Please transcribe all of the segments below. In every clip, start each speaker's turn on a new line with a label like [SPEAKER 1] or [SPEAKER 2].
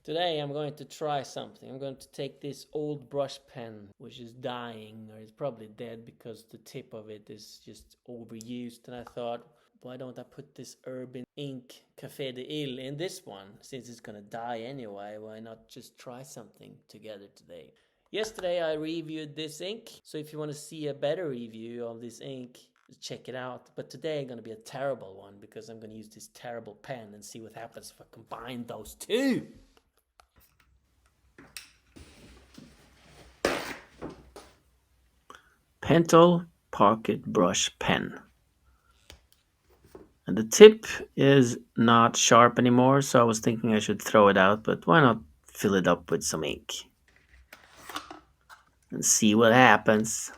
[SPEAKER 1] Today I'm going to try something. I'm going to take this old brush pen, which is dying, or it's probably dead because the tip of it is just overused. And I thought, why don't I put this Urban Ink Café de Ile in this one? Since it's gonna die anyway, why not just try something together today? Yesterday I reviewed this ink, so if you want to see a better review of this ink, check it out. But today I'm gonna be a terrible one because I'm gonna use this terrible pen and see what happens if I combine those two. Pentel Pocket Brush Pen. And the tip is not sharp anymore, so I was thinking I should throw it out, but why not fill it up with some ink and see what happens.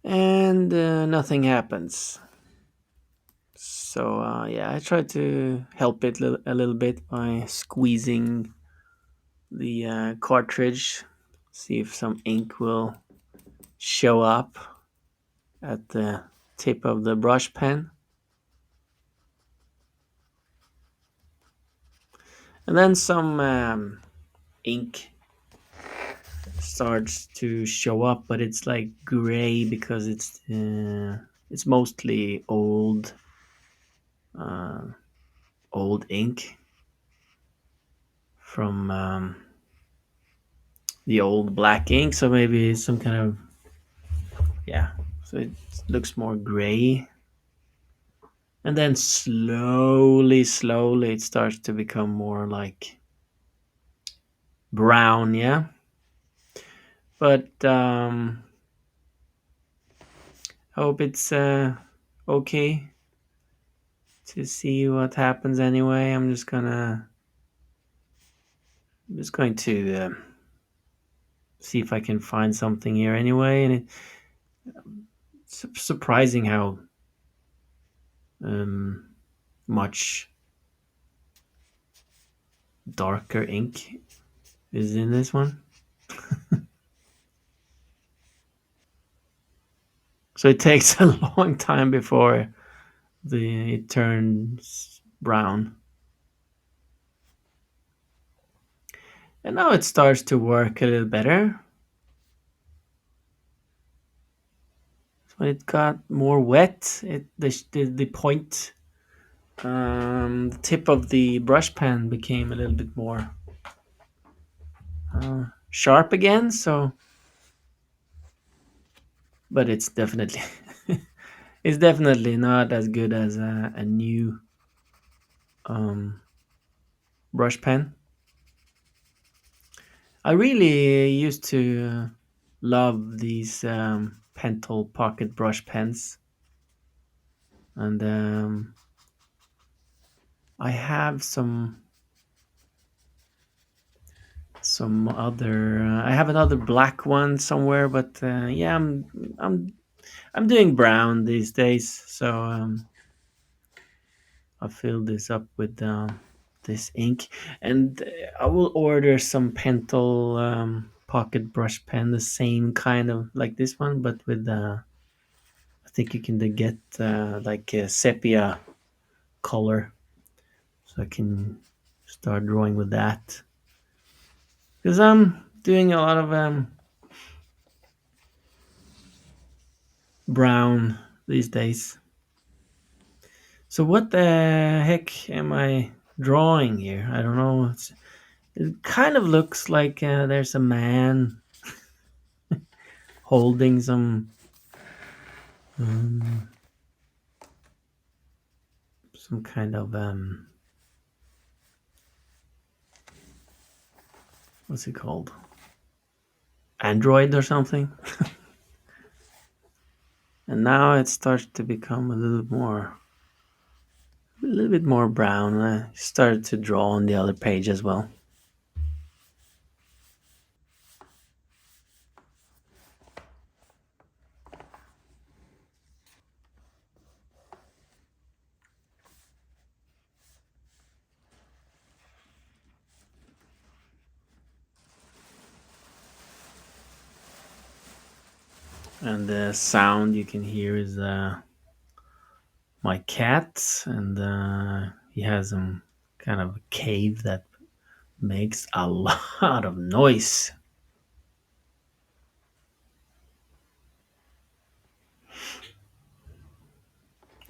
[SPEAKER 1] And nothing happens. So yeah, I tried to help it a little bit by squeezing the cartridge, see if some ink will show up at the tip of the brush pen. And then some ink starts to show up, but it's like gray because it's mostly uh, old ink from the old black ink. So maybe some kind of, yeah. So it looks more gray, and then slowly, it starts to become more like brown. Yeah, but I hope it's okay to see what happens anyway. I'm just going to see if I can find something here anyway. And it's surprising how um, much darker ink is in this one. So it takes a long time before it turns brown. And now it starts to work a little better. When it got more wet, the point, the tip of the brush pen became a little bit more sharp again. So, but it's definitely it's definitely not as good as a new um, brush pen. I really used to love these Pentel Pocket Brush pens, and I have some other. I have another black one somewhere, but yeah, I'm doing brown these days, so I'll fill this up with this ink, and I will order some Pentel Pocket Brush pen, the same kind of like this one, but with I think you can get like a sepia color, so I can start drawing with that because I'm doing a lot of brown these days. So what the heck am I drawing here? I don't know. It kind of looks like there's a man holding um, some kind of what's it called? Android or something? And now it starts to become a little bit more brown. I started to draw on the other page as well. And the sound you can hear is my cat, and he has some kind of cave that makes a lot of noise.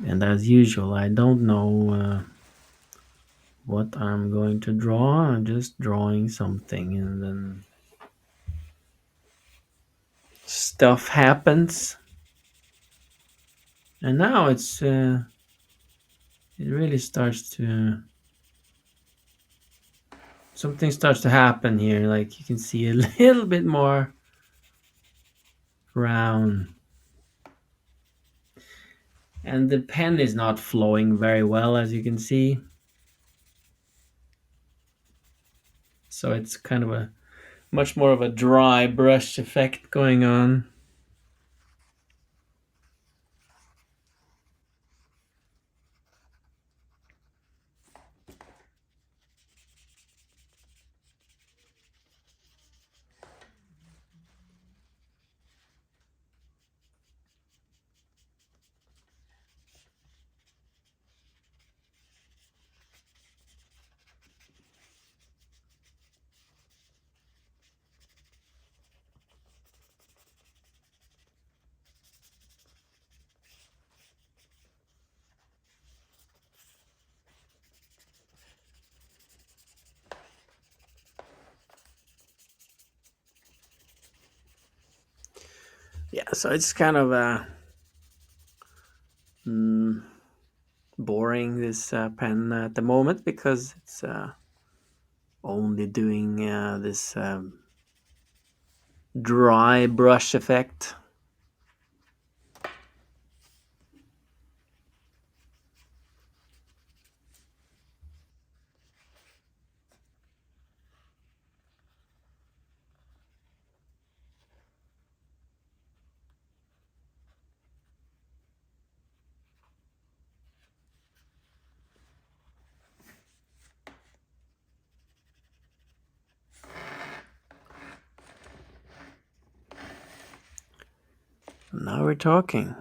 [SPEAKER 1] And as usual, I don't know what I'm going to draw. I'm just drawing something, and then stuff happens. And now it really starts to something starts to happen here. Like you can see a little bit more brown, and the pen is not flowing very well, as you can see. So it's kind of a much more of a dry brush effect going on. Yeah, so it's kind of mm, boring, this pen at the moment, because it's only doing this dry brush effect. Now we're talking.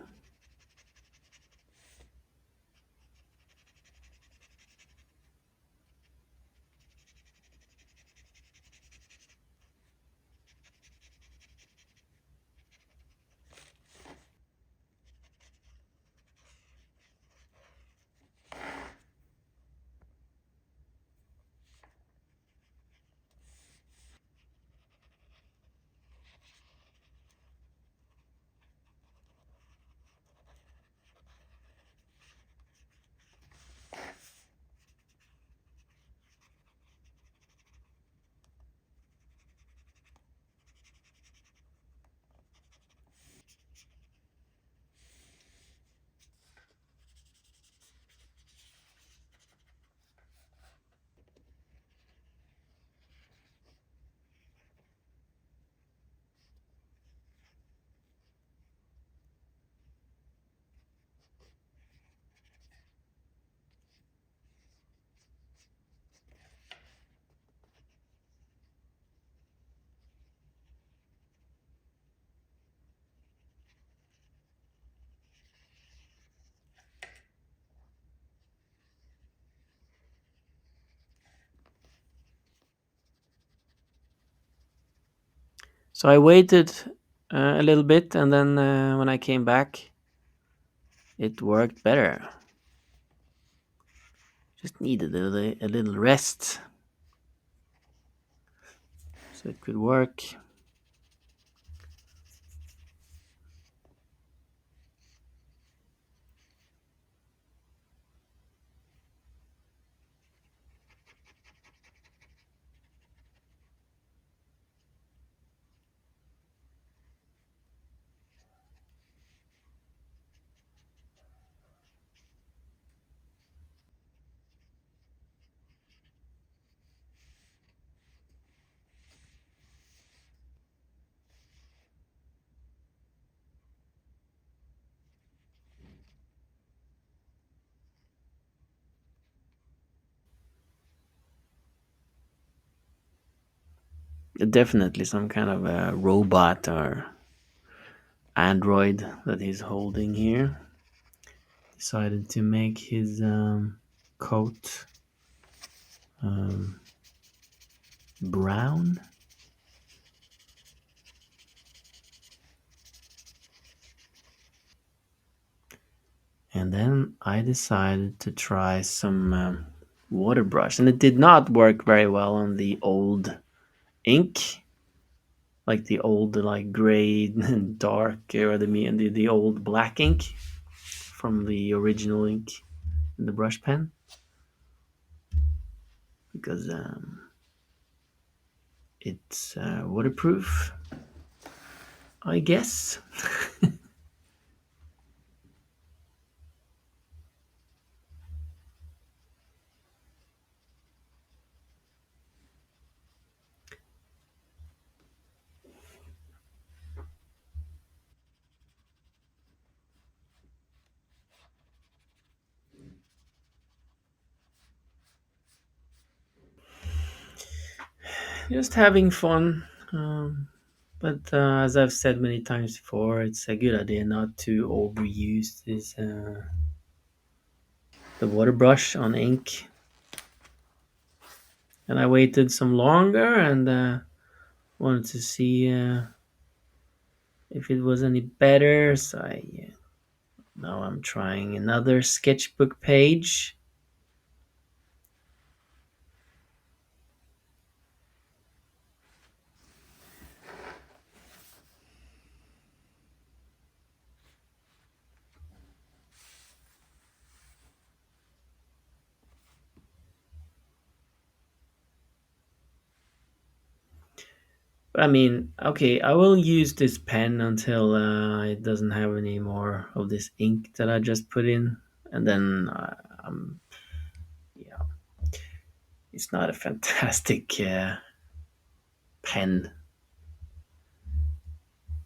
[SPEAKER 1] So I waited a little bit, and then when I came back, it worked better. Just needed a little rest so it could work. definitely some kind of a robot or android that he's holding here. Decided to make his coat um, brown. And then I decided to try some water brush, and it did not work very well on the old ink, like the old like gray and dark, or the old black ink from the original ink in the brush pen, because it's waterproof, I guess. Just having fun. But as I've said many times before, it's a good idea not to overuse this the water brush on ink. And I waited some longer and wanted to see if it was any better. So now I'm trying another sketchbook page. But I mean, okay, I will use this pen until it doesn't have any more of this ink that I just put in, and then yeah, it's not a fantastic pen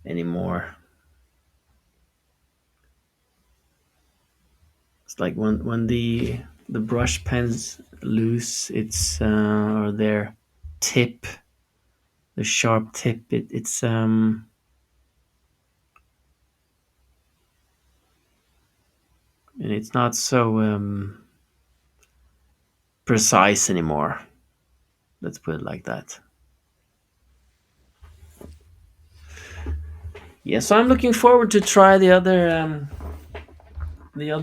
[SPEAKER 1] anymore. It's like when the brush pens lose its or their tip, the sharp tip. And it's not so precise anymore. Let's put it like that. Yeah, so I'm looking forward to try the other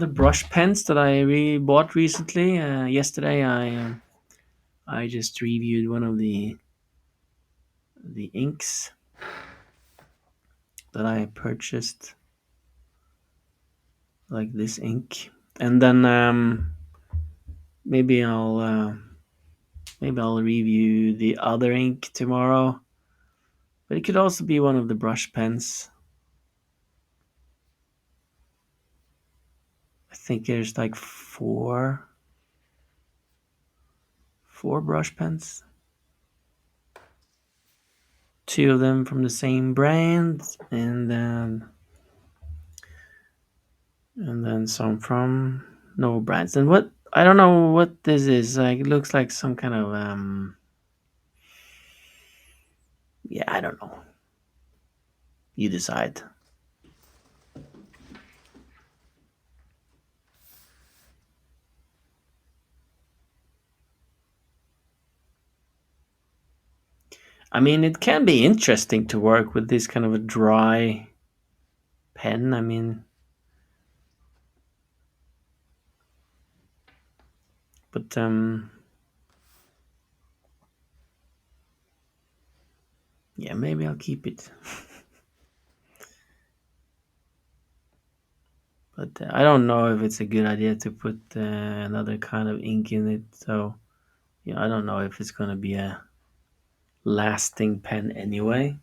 [SPEAKER 1] brush pens that I bought recently. Yesterday, I just reviewed one of the inks that I purchased, like this ink, and then maybe I'll review the other ink tomorrow. But it could also be one of the brush pens. I think there's like four brush pens. Two of them from the same brand, and then some from no brands. And what, I don't know what this is. Like, it looks like some kind of yeah, I don't know. You decide. I mean, it can be interesting to work with this kind of a dry pen. I mean, but yeah, maybe I'll keep it. But I don't know if it's a good idea to put another kind of ink in it. So yeah, I don't know if it's gonna be a lasting pen anyway.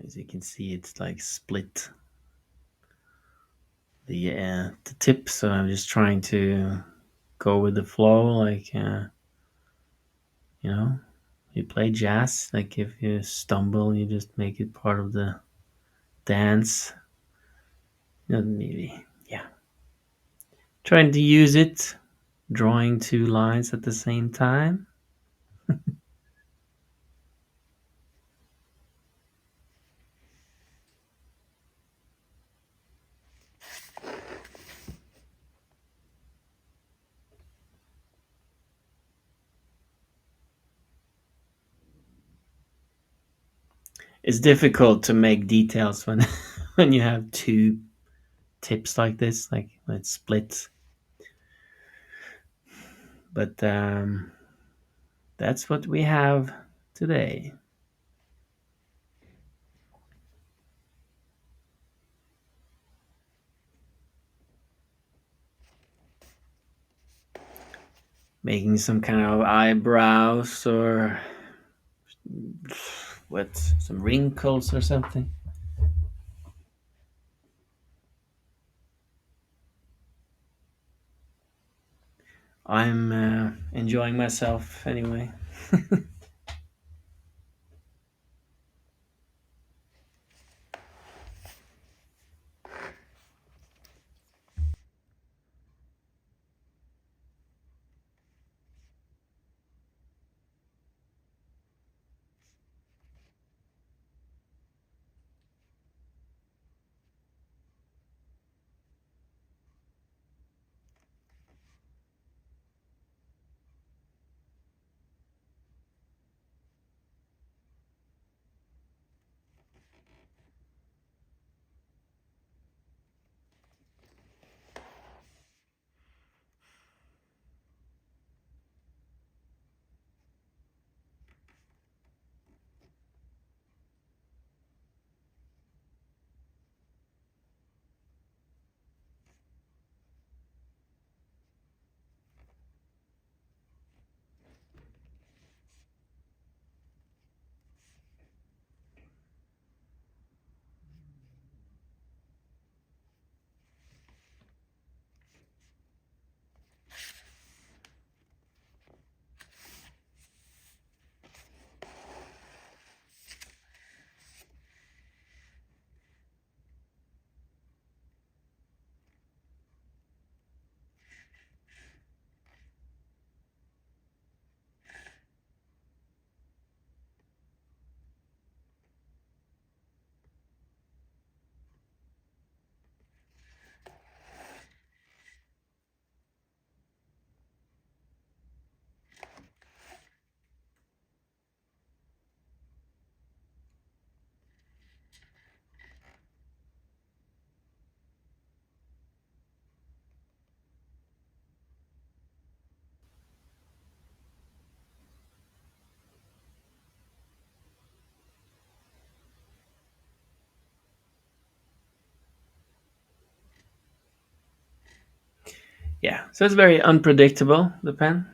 [SPEAKER 1] As you can see, it's like split the tip. So I'm just trying to go with the flow, like you know, you play jazz. Like if you stumble, you just make it part of the dance. Maybe, yeah. Trying to use it, drawing two lines at the same time. It's difficult to make details when when you have two tips like this, like when it's split. But that's what we have today. Making some kind of eyebrows or what, some wrinkles or something. I'm enjoying myself anyway. Yeah, so it's very unpredictable, the pen.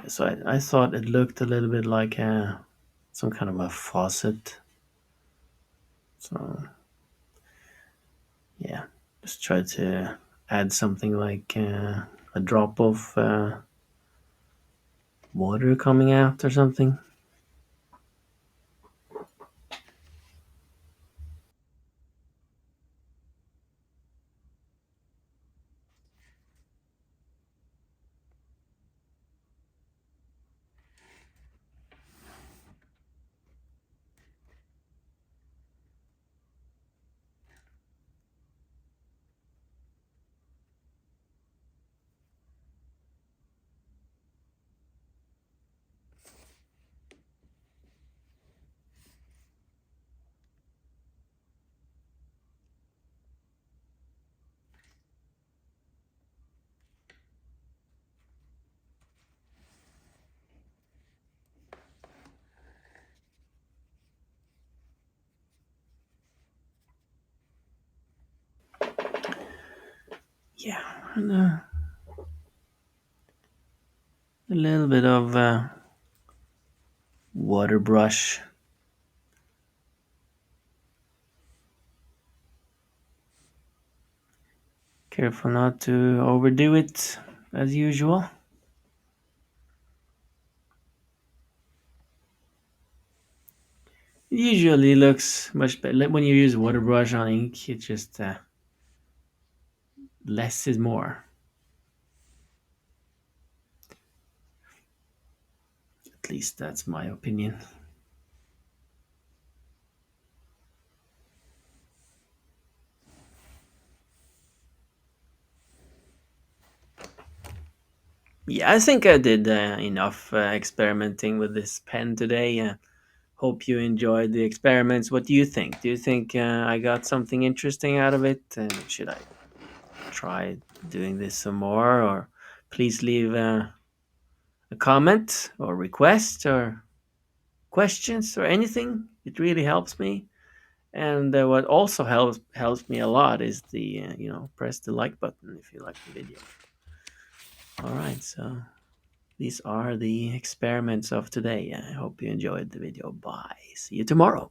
[SPEAKER 1] So I thought it looked a little bit like some kind of a faucet. So yeah, just try to add something like a drop of water coming out or something. Yeah, and a little bit of water brush. Careful not to overdo it, as usual. It usually looks much better when you use water brush on ink. It just less is more. At least that's my opinion. Yeah, I think I did enough experimenting with this pen today. Hope you enjoyed the experiments. What do you think? Do you think I got something interesting out of it? Should I try doing this some more? Or please leave a comment or request or questions or anything. It really helps me. And what also helps me a lot is the press the like button if you like the video. All right, so these are the experiments of today. I hope you enjoyed the video. Bye. See you tomorrow.